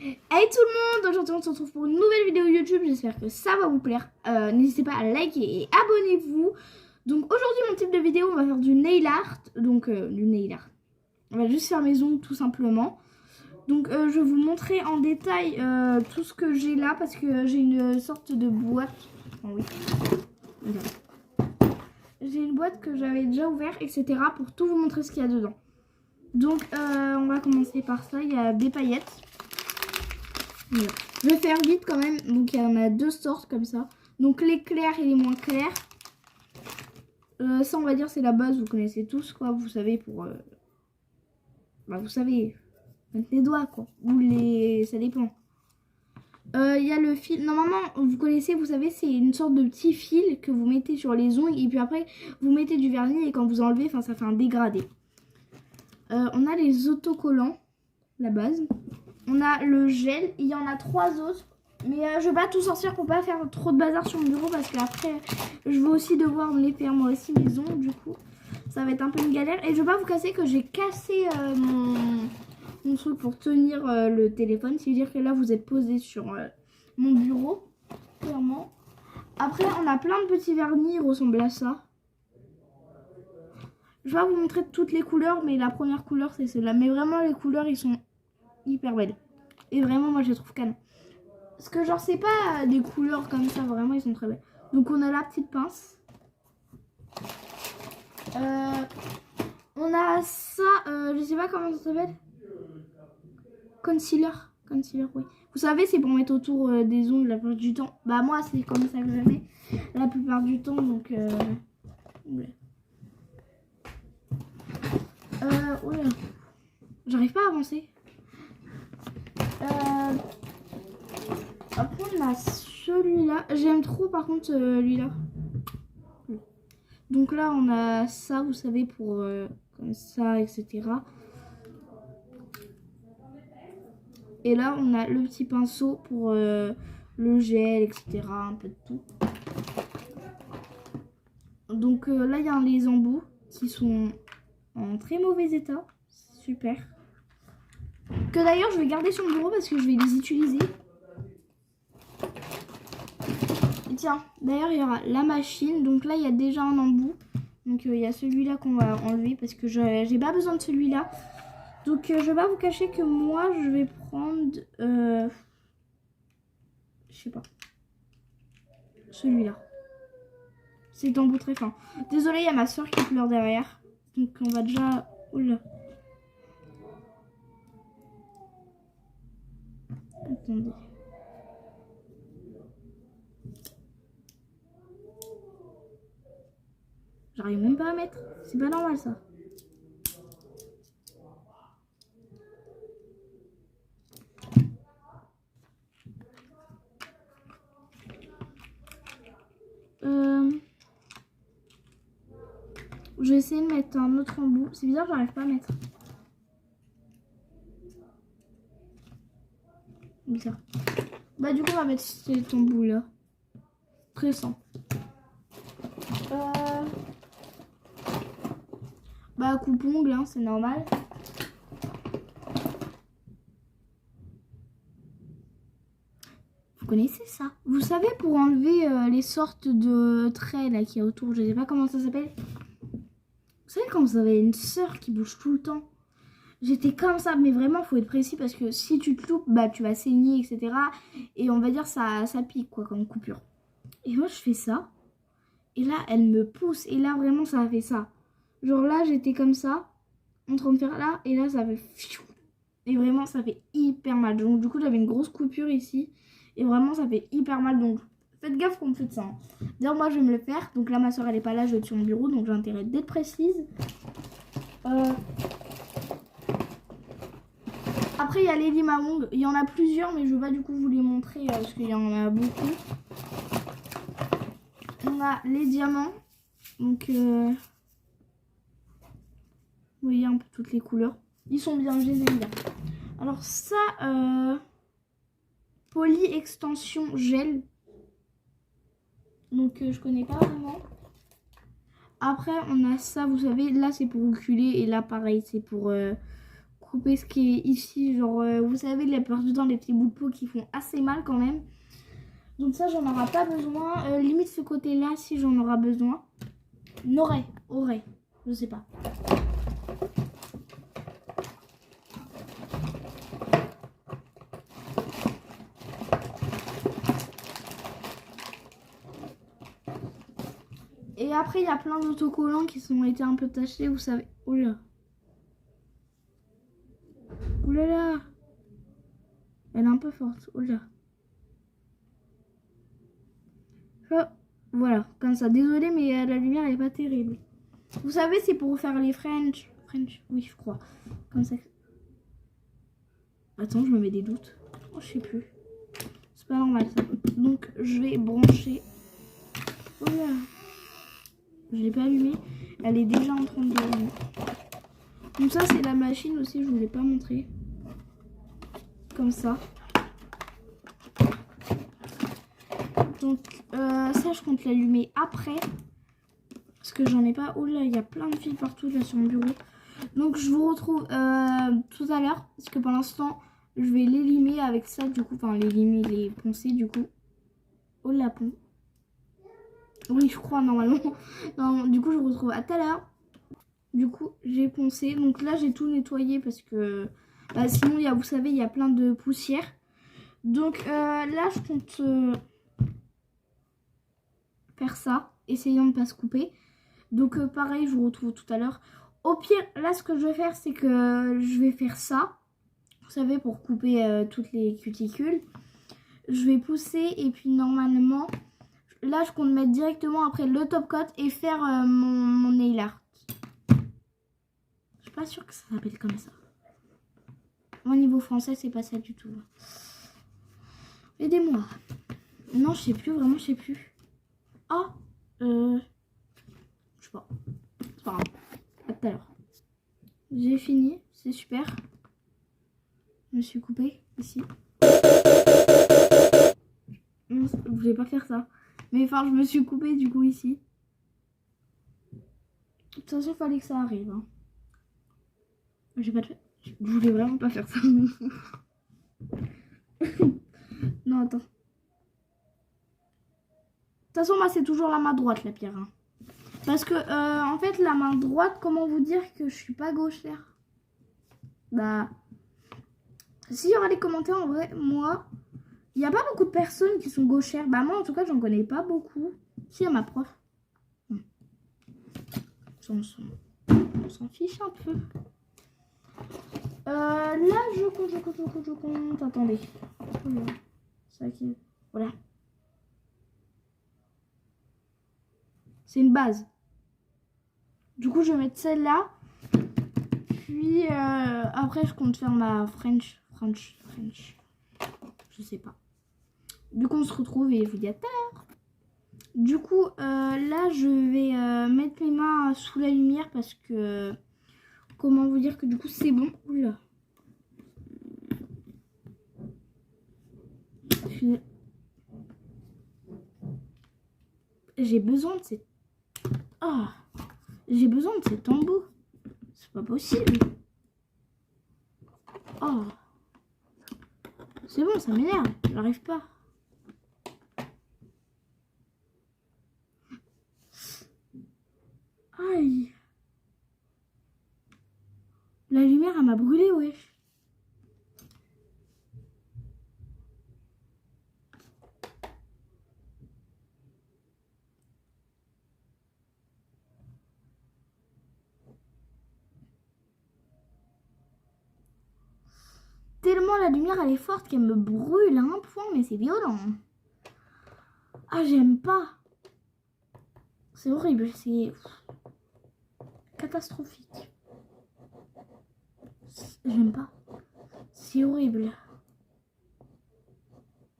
Hey tout le monde, aujourd'hui on se retrouve pour une nouvelle vidéo YouTube, j'espère que ça va vous plaire. N'hésitez pas à liker et abonnez-vous. Donc aujourd'hui mon type de vidéo, on va faire du nail art. Donc du nail art. On va juste faire mes ongles tout simplement. Donc je vais vous montrer en détail tout ce que j'ai là parce que j'ai une sorte de boîte. Oh oui. J'ai une boîte que j'avais déjà ouverte, etc. pour tout vous montrer ce qu'il y a dedans. Donc on va commencer par ça, il y a des paillettes. Voilà. Je vais faire vite quand même. Donc il y en a deux sortes comme ça. Donc les clairs et les moins clairs. Ça on va dire c'est la base, vous connaissez tous quoi. Vous savez pour... vous savez, mettre les doigts quoi. Ou les... ça dépend. Il y a le fil. Normalement vous connaissez, vous savez c'est une sorte de petit fil que vous mettez sur les ongles. Et puis après vous mettez du vernis et quand vous enlevez, ça fait un dégradé. On a les autocollants, la base. On a le gel, il y en a 3 autres. Mais je vais pas tout sortir pour pas faire trop de bazar sur mon bureau. Parce qu'après, je vais aussi devoir me les faire moi aussi mes ongles. Du coup, ça va être un peu une galère. Et je vais pas vous casser que j'ai cassé mon truc pour tenir le téléphone. C'est-à-dire que là, vous êtes posé sur mon bureau. Clairement. Après, on a plein de petits vernis. Ils ressemblent à ça. Je vais pas vous montrer toutes les couleurs. Mais la première couleur, c'est celle-là. Mais vraiment, les couleurs, ils sont hyper belles. Et vraiment, moi, je les trouve canon. Parce que genre, c'est pas des couleurs comme ça. Vraiment, ils sont très belles. Donc, on a la petite pince. On a ça. Je sais pas comment ça s'appelle. Concealer. Concealer, oui. Vous savez, c'est pour mettre autour des ongles la plupart du temps. Bah, moi, c'est comme ça que je mets la plupart du temps. Donc, ouais. Ouais. J'arrive pas à avancer. Après on a celui-là. J'aime trop par contre celui-là. Donc là on a ça, vous savez, pour comme ça, etc. Et là on a le petit pinceau pour le gel, etc. Un peu de tout. Donc là il y a les embouts qui sont en très mauvais état. Super. Que d'ailleurs je vais garder sur le bureau parce que je vais les utiliser. Et tiens, d'ailleurs il y aura la machine. Donc là il y a déjà un embout. Donc il y a celui-là qu'on va enlever parce que j'ai pas besoin de celui-là. Donc je vais pas vous cacher que moi je vais prendre je sais pas, celui-là. C'est embout très fin. Désolée, il y a ma soeur qui pleure derrière. Donc on va déjà... Oula. Attendez. J'arrive même pas à mettre. C'est pas normal ça. Je vais essayer de mettre un autre embout. C'est bizarre, j'arrive pas à mettre. Bizarre. Bah du coup on va mettre cet embout là. Pressant. Bah coupe-ongle, hein, c'est normal. Vous connaissez ça? Vous savez, pour enlever les sortes de traits là qu'il y a autour, je sais pas comment ça s'appelle. Vous savez quand vous avez une sœur qui bouge tout le temps? J'étais comme ça, mais vraiment faut être précis parce que si tu te loupes, bah tu vas saigner, etc. Et on va dire ça pique quoi comme coupure. Et moi je fais ça. Et là elle me pousse. Et là vraiment ça a fait ça. Genre là j'étais comme ça, en train de faire là. Et là ça fait... Et vraiment ça fait hyper mal. Donc du coup j'avais une grosse coupure ici. Et vraiment ça fait hyper mal. Donc faites gaffe quand vous faites ça. D'ailleurs moi je vais me le faire. Donc là ma soeur elle est pas là, je vais être sur mon bureau. Donc j'ai intérêt d'être précise. Après il y a les Limamong. Il y en a plusieurs mais je vais pas du coup vous les montrer parce qu'il y en a beaucoup. On a les diamants. Donc vous voyez un peu toutes les couleurs. Ils sont bien, je les aime bien. Alors ça, Poly Extension Gel. Donc je connais pas vraiment. Après on a ça, vous savez, là c'est pour reculer et là pareil c'est pour couper ce qui est ici. Genre, vous savez, la plupart du temps, les petits bouts de peau qui font assez mal quand même. Donc ça, j'en aurai pas besoin. Limite, ce côté-là, si j'en aurai besoin. Aurait. Je sais pas. Et après, il y a plein d'autocollants qui ont été un peu tachés, vous savez. Oula. Oulala. Elle est un peu forte. Oula. Oh, voilà, comme ça. Désolée, mais la lumière, elle est pas terrible. Vous savez, c'est pour faire les French. Oui, je crois. Comme ça. Attends, je me mets des doutes. Oh, je sais plus. C'est pas normal, ça. Donc, je vais brancher. Oula. Je l'ai pas allumée. Elle est déjà en train de allumer. Donc ça, c'est la machine aussi. Je vous l'ai pas montré. Comme ça. Donc ça, je compte l'allumer après. Parce que j'en ai pas. Oh là, il y a plein de fils partout là sur mon bureau. Donc je vous retrouve tout à l'heure. Parce que pour l'instant, je vais les limer avec ça du coup. Enfin, les limer, les poncer du coup. Oh la pon. Oui, je crois normalement. Non, du coup, je vous retrouve à tout à l'heure. Du coup, j'ai poncé. Donc là, j'ai tout nettoyé parce que sinon, vous savez, il y a plein de poussière. Donc là, je compte faire ça. Essayant de ne pas se couper. Donc pareil, je vous retrouve tout à l'heure. Au pire, là, ce que je vais faire, c'est que je vais faire ça. Vous savez, pour couper toutes les cuticules. Je vais pousser et puis normalement... Là, je compte mettre directement après le top coat et faire mon nail art. Je suis pas sûre que ça s'appelle comme ça. Au niveau français, c'est pas ça du tout. Aidez-moi. Non, je sais plus, vraiment, je sais plus. Ah, je sais pas. C'est pas grave. À tout à l'heure. J'ai fini, c'est super. Je me suis coupée ici. Non, je voulais pas faire ça. Mais enfin, je me suis coupée du coup ici. De toute façon, il fallait que ça arrive. Hein. J'ai pas de... Je voulais vraiment pas faire ça. Non, attends. De toute façon, moi, c'est toujours la main droite, la pierre. Hein. Parce que, en fait, la main droite, comment vous dire que je suis pas gauchère? Bah, s'il y aura des commentaires, en vrai, moi... Il n'y a pas beaucoup de personnes qui sont gauchères. Bah moi en tout cas j'en connais pas beaucoup. Si, à ma prof. On s'en fiche un peu. Là je compte. Attendez. Ça qui... Voilà. C'est une base. Du coup je vais mettre celle-là. Puis après je compte faire ma French. Je sais pas. Du coup on se retrouve et je vous dis à tout à l'heure. Du coup là je vais mettre mes mains sous la lumière parce que comment vous dire que du coup c'est bon. Oula. J'ai besoin de cette... Oh, j'ai besoin de cet embout. C'est pas possible. Oh. C'est bon, ça m'énerve. J'arrive pas. Aïe. La lumière, elle m'a brûlé, wesh. Tellement la lumière, elle est forte qu'elle me brûle à un point, mais c'est violent. Ah, j'aime pas. C'est horrible, c'est catastrophique. J'aime pas. C'est horrible.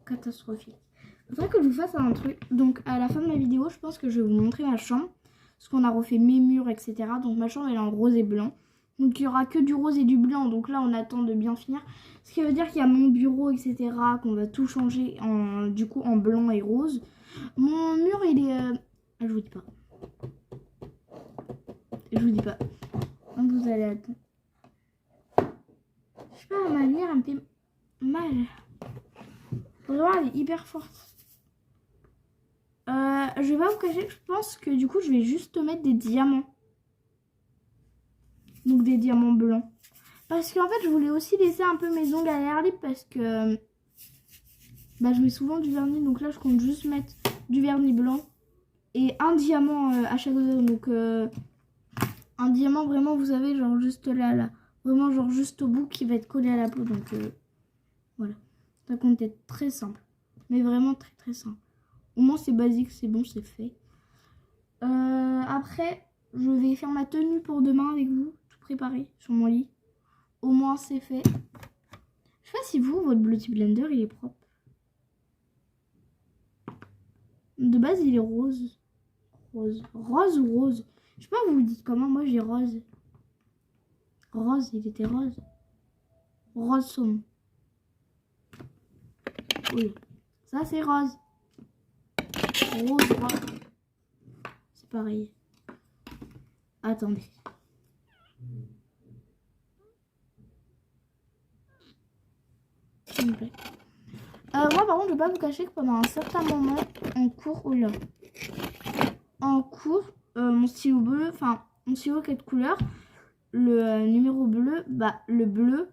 Catastrophique. Faudrait que je vous fasse un truc. Donc à la fin de ma vidéo, je pense que je vais vous montrer ma chambre. Parce qu'on a refait mes murs, etc. Donc ma chambre elle est en rose et blanc. Donc il n'y aura que du rose et du blanc. Donc là on attend de bien finir. Ce qui veut dire qu'il y a mon bureau, etc. Qu'on va tout changer du coup en blanc et rose. Mon mur il est... Je vous dis pas. Je vous dis pas. Donc vous allez attendre. Je sais pas, ma lumière, elle me fait mal. Vraiment, elle est hyper forte. Je vais pas vous cacher que je pense que du coup, je vais juste mettre des diamants. Donc des diamants blancs. Parce qu'en fait, je voulais aussi laisser un peu mes ongles à l'air libre parce que bah, je mets souvent du vernis. Donc là, je compte juste mettre du vernis blanc et un diamant à chaque zone. Donc un diamant vraiment, vous savez, genre juste là. Vraiment genre juste au bout qui va être collé à la peau. Donc voilà. Ça compte être très simple. Mais vraiment très très simple. Au moins c'est basique, c'est bon, c'est fait. Après, je vais faire ma tenue pour demain avec vous. Tout préparé sur mon lit. Au moins c'est fait. Je sais pas si vous, votre Beauty Blender, il est propre. De base, il est rose. Rose ou rose? Je sais pas, vous dites comment? Moi, j'ai rose. Rose, il était rose. Rose saumon. Oui. Ça, c'est rose. Rose. C'est pareil. Attendez. S'il vous plaît. Moi, par contre, je vais pas vous cacher que pendant un certain moment, en cours, oh là, en cours, mon stylo bleu, enfin, mon stylo 4 couleurs, le numéro bleu, bah, le bleu,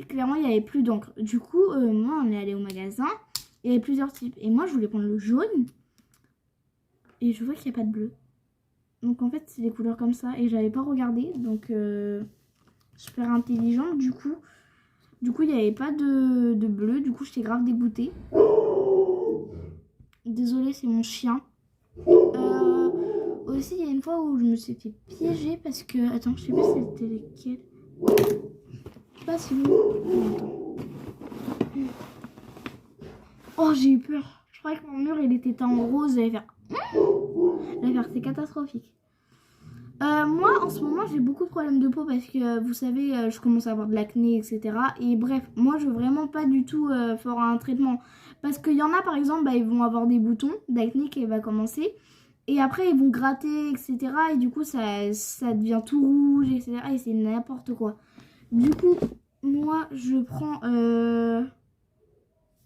clairement, il n'y avait plus d'encre. Du coup, moi, on est allé au magasin, il y avait plusieurs types. Et moi, je voulais prendre le jaune, et je vois qu'il n'y a pas de bleu. Donc, en fait, c'est des couleurs comme ça, et j'avais pas regardé, donc, super intelligente, du coup, il n'y avait pas de bleu, du coup, j'étais grave dégoûtée. Désolée, c'est mon chien. Aussi, il y a une fois où je me suis fait piéger parce que... Attends, je sais plus c'était lesquels. Je sais pas si vous... Oh, j'ai eu peur. Je croyais que mon mur, il était en rose. J'allais faire... C'est catastrophique. Moi, en ce moment, j'ai beaucoup de problèmes de peau parce que, vous savez, je commence à avoir de l'acné, etc. Et bref, moi, je veux vraiment pas du tout faire un traitement. Parce qu'il y en a, par exemple, bah, ils vont avoir des boutons d'acné qui va commencer. Et après, ils vont gratter, etc. Et du coup, ça devient tout rouge, etc. Et c'est n'importe quoi. Du coup, moi, je prends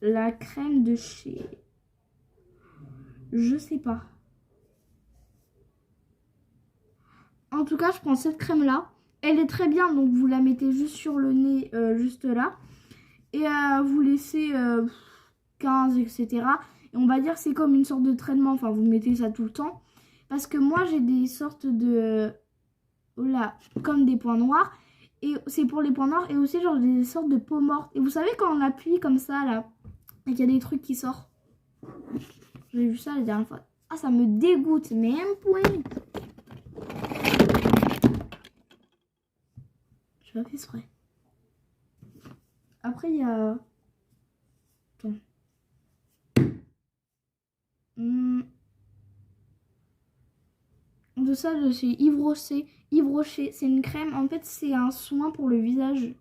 la crème de chez... Je sais pas. En tout cas, je prends cette crème-là. Elle est très bien, donc vous la mettez juste sur le nez, juste là. Et vous laissez 15, etc. Et on va dire c'est comme une sorte de traitement. Enfin, vous mettez ça tout le temps. Parce que moi, j'ai des sortes de... Voilà, comme des points noirs. Et c'est pour les points noirs. Et aussi, genre, des sortes de peau morte. Et vous savez, quand on appuie comme ça, là, et qu'il y a des trucs qui sortent. J'ai vu ça la dernière fois. Ah, ça me dégoûte. Mais un point. Je pas fait exprès. Après, il y a... Attends. De ça, de chez Yves Rocher. Yves Rocher, c'est une crème. En fait, c'est un soin pour le visage.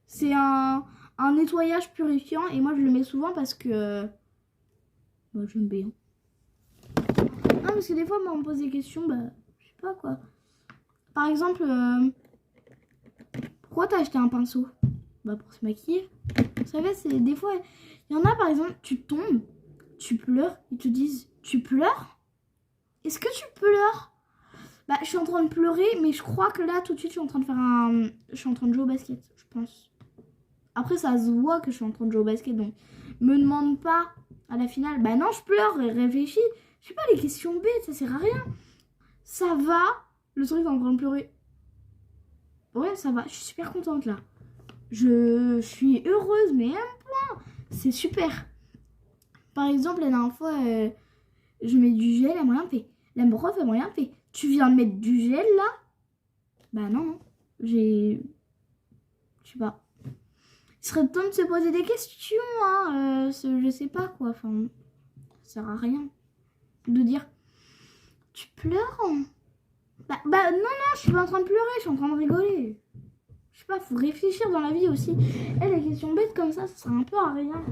C'est un nettoyage purifiant. Et moi, je le mets souvent parce que... Bah, j'aime bien. Non, parce que des fois, moi, on me pose des questions. Bah, je sais pas quoi. Par exemple, pourquoi t'as acheté un pinceau? Bah, pour se maquiller. Vous savez, c'est des fois... Il y en a, par exemple, tu tombes, tu pleures. Ils te disent, tu pleures? Est-ce que tu pleures? Bah, je suis en train de pleurer, mais je crois que là, tout de suite, je suis en train de faire un... Je suis en train de jouer au basket, je pense. Après, ça se voit que je suis en train de jouer au basket, donc me demande pas à la finale. Bah non, je pleure et réfléchis. Je sais pas, les questions bêtes, ça sert à rien. Ça va. Le truc est en train de pleurer. Ouais, ça va. Je suis super contente, là. Je suis heureuse, mais un point. C'est super. Par exemple, la dernière fois, je mets du gel, elle m'a rien fait. La prof, elle m'a rien fait. Tu viens de mettre du gel, là? Bah non. Je sais pas. Il serait temps de se poser des questions, hein. Je sais pas, quoi. Enfin, ça sert à rien de dire... Tu pleures? Bah non, je suis pas en train de pleurer, je suis en train de rigoler. Je sais pas, faut réfléchir dans la vie aussi. Et les questions bêtes comme ça sert un peu à rien.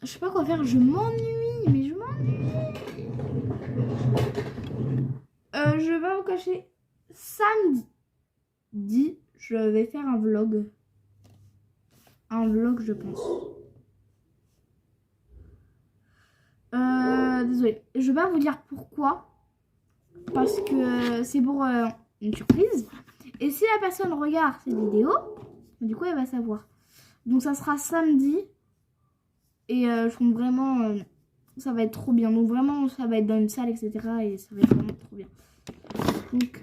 Je sais pas quoi faire, je m'ennuie, mais je m'ennuie. Je vais vous cacher, samedi, dit, je vais faire un vlog. Un vlog, je pense. Désolée, je vais pas vous dire pourquoi. Parce que c'est pour une surprise. Et si la personne regarde cette vidéo, du coup, elle va savoir. Donc, ça sera samedi. Et je trouve vraiment... ça va être trop bien. Donc, vraiment, ça va être dans une salle, etc. Et ça va être vraiment trop bien. Donc,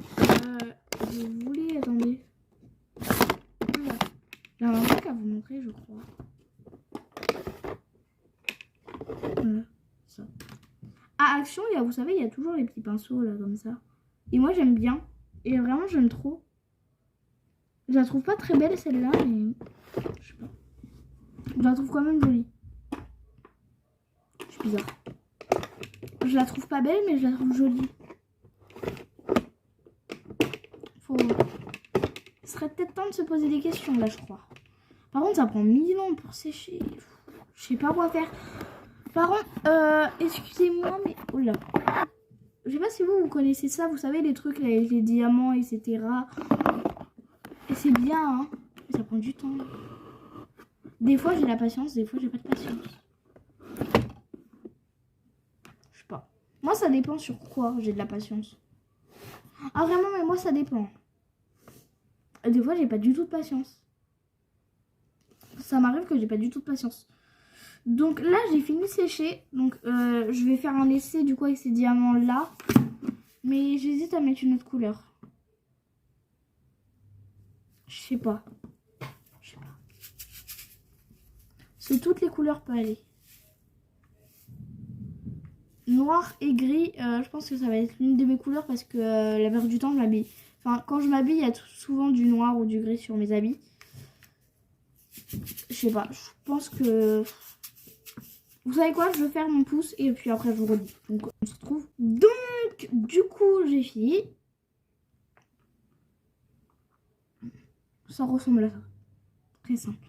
je voulais... Attendez. J'ai un truc à vous montrer, je crois. Voilà, ça. À Action, vous savez, il y a toujours les petits pinceaux, là, comme ça. Et moi, j'aime bien. Et vraiment, j'aime trop. Je la trouve pas très belle, celle-là, mais... je sais pas. Je la trouve quand même jolie. Je suis bizarre. Je la trouve pas belle, mais je la trouve jolie. Il serait peut-être temps de se poser des questions, là, je crois. Par contre, ça prend 1000 ans pour sécher. Je sais pas quoi faire. Par contre, excusez-moi, mais... oh là. Je sais pas si vous connaissez ça. Vous savez, les trucs là, avec les diamants, etc. Et c'est bien, hein. Mais ça prend du temps. Des fois, j'ai la patience. Des fois, j'ai pas de patience. Je sais pas. Moi, ça dépend sur quoi j'ai de la patience. Ah, vraiment, mais moi, ça dépend. Des fois, j'ai pas du tout de patience. Ça m'arrive que j'ai pas du tout de patience. Donc là, j'ai fini de sécher. Donc, je vais faire un essai du coup avec ces diamants-là. Mais j'hésite à mettre une autre couleur. Je sais pas. Je sais pas. Parce que toutes les couleurs peuvent aller. Noir et gris, je pense que ça va être l'une de mes couleurs parce que la plupart du temps, je m'habille. Enfin, quand je m'habille, il y a souvent du noir ou du gris sur mes habits. Je sais pas, je pense que... Vous savez quoi, je vais faire mon pouce et puis après je vous redis. Donc on se retrouve. Donc du coup j'ai fini. Ça ressemble à ça. Très simple.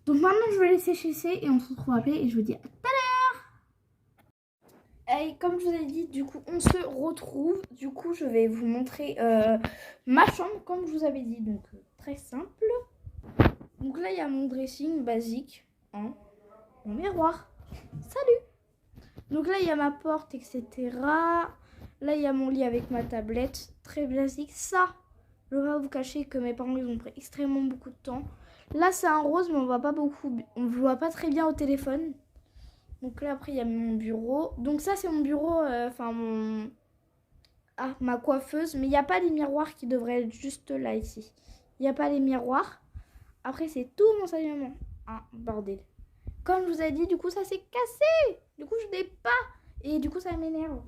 Donc maintenant je vais laisser sécher et on se retrouve après et je vous dis à tout à l'heure. Et comme je vous ai dit, du coup on se retrouve. Du coup je vais vous montrer ma chambre comme je vous avais dit. Donc très simple. Donc là il y a mon dressing basique. Hein. Mon miroir. Salut. Donc là il y a ma porte, etc. Là il y a mon lit avec ma tablette. Très basique. Ça, je vais pas vous cacher que mes parents ils ont pris extrêmement beaucoup de temps. Là c'est un rose mais on voit pas beaucoup. On voit pas très bien au téléphone. Donc là après il y a mon bureau. Donc ça c'est mon bureau. Enfin mon... Ah, ma coiffeuse. Mais il n'y a pas les miroirs qui devraient être juste là ici. Il n'y a pas les miroirs. Après c'est tout mon saignement. Ah bordel. Comme je vous ai dit, du coup, ça s'est cassé. Du coup, je n'ai pas. Et du coup, ça m'énerve.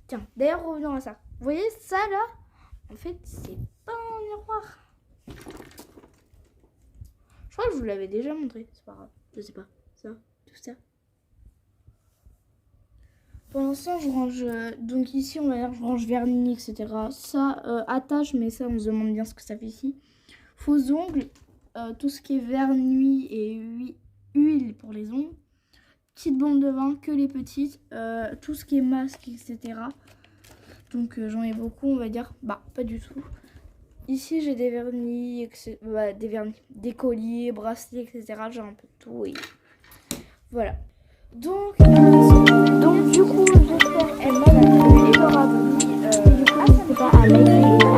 Tiens, d'ailleurs, revenons à ça. Vous voyez ça, là? En fait, c'est pas un miroir. Je crois que je vous l'avais déjà montré. C'est pas grave. Je sais pas. Ça, tout ça. Pour l'instant, je range... donc ici, on va dire, je range vernis, etc. Ça, attache, mais ça, on se demande bien ce que ça fait ici. Faux ongles. Tout ce qui est vernis et huile pour les ongles, petite bombe de bain, que les petites, tout ce qui est masque, etc. Donc j'en ai beaucoup, on va dire. Bah, pas du tout. Ici, j'ai des vernis, bah, des colliers, bracelets, etc. J'ai un peu de tout. Et voilà. Donc du coup, j'espère qu'elle m'a plu et aura plu. N'hésitez pas à liker.